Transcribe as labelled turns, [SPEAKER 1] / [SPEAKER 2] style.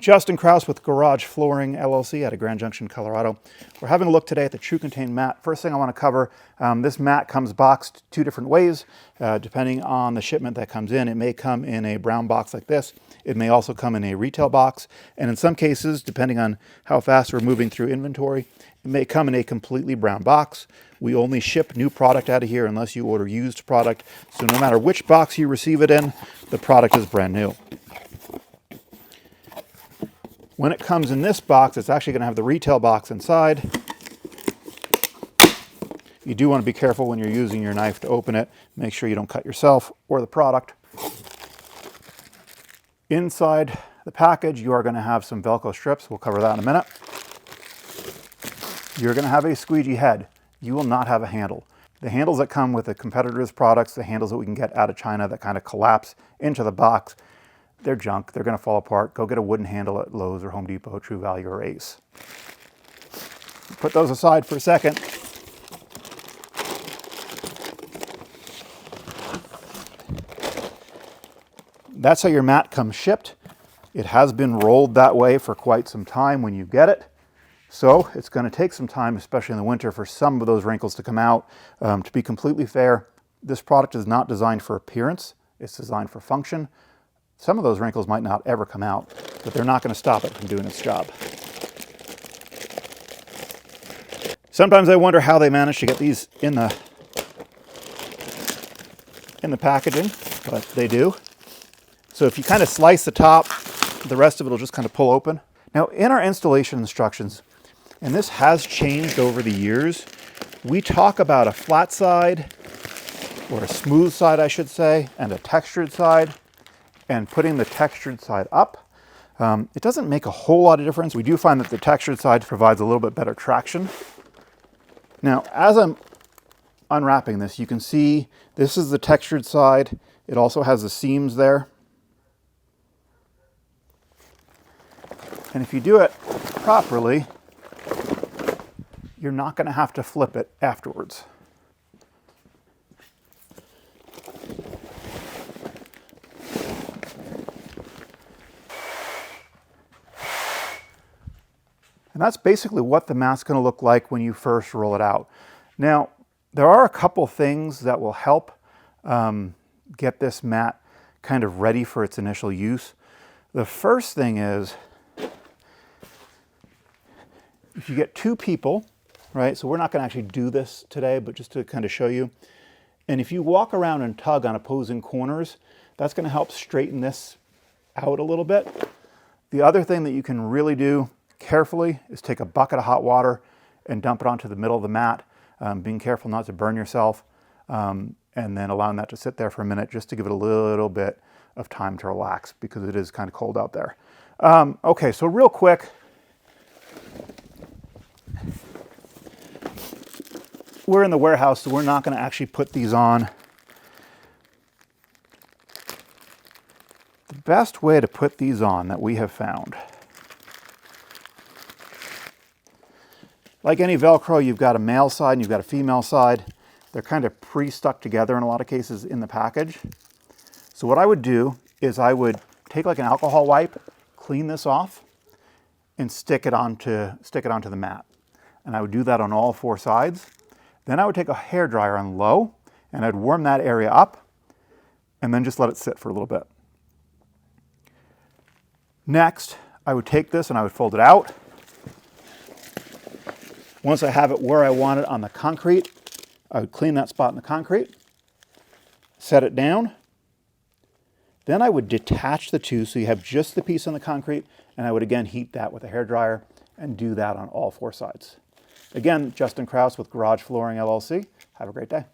[SPEAKER 1] Justin Krauss with Garage Flooring LLC out of Grand Junction, Colorado. We're having a look today at the Trucontain mat. First thing I want to cover, this mat comes boxed two different ways, depending on the shipment that comes in. It may come in a brown box like this. It may also come in a retail box. And in some cases, depending on how fast we're moving through inventory, it may come in a completely brown box. We only ship new product out of here unless you order used product. So no matter which box you receive it in, the product is brand new. When it comes in this box, it's actually going to have the retail box inside. You do want to be careful when you're using your knife to open it. Make sure you don't cut yourself or the product. Inside the package, you are going to have some Velcro strips. We'll cover that in a minute. You're going to have a squeegee head. You will not have a handle. The handles that come with the competitors' products, the handles that we can get out of China that kind of collapse into the box, they're junk. They're going to fall apart. Go get a wooden handle at Lowe's or Home Depot, True Value, or Ace. Put those aside for a second. That's how your mat comes shipped. It has been rolled that way for quite some time when you get it. So it's going to take some time, especially in the winter, for some of those wrinkles to come out. To be completely fair, this product is not designed for appearance. It's designed for function. Some of those wrinkles might not ever come out, but they're not going to stop it from doing its job. Sometimes I wonder how they manage to get these in the packaging, but they do. So if you kind of slice the top, the rest of it will just kind of pull open. Now, in our installation instructions, and this has changed over the years, we talk about a flat side, or a smooth side, I should say, and a textured side, and putting the textured side up. It doesn't make a whole lot of difference. We do find that the textured side provides a little bit better traction. Now, as I'm unwrapping this, you can see this is the textured side. It also has the seams there. And if you do it properly, you're not going to have to flip it afterwards. And that's basically what the mat's going to look like when you first roll it out. Now, there are a couple things that will help get this mat kind of ready for its initial use. The first thing is, if you get two people, right? So we're not going to actually do this today, but just to kind of show you. And if you walk around and tug on opposing corners, that's going to help straighten this out a little bit. The other thing that you can really do carefully is take a bucket of hot water and dump it onto the middle of the mat, being careful not to burn yourself, and then allowing that to sit there for a minute just to give it a little bit of time to relax because it is kind of cold out there. Okay, so real quick, we're in the warehouse, so we're not going to actually put these on. The best way to put these on that we have found, like any Velcro, you've got a male side and you've got a female side. They're kind of pre-stuck together in a lot of cases in the package. So what I would do is I would take like an alcohol wipe, clean this off, and stick it onto the mat. And I would do that on all four sides. Then I would take a hairdryer on low and I'd warm that area up and then just let it sit for a little bit. Next, I would take this and I would fold it out. Once I have it where I want it on the concrete, I would clean that spot in the concrete, set it down. Then I would detach the two so you have just the piece on the concrete, and I would again heat that with a hairdryer and do that on all four sides. Again, Justin Krauss with Garage Flooring LLC. Have a great day.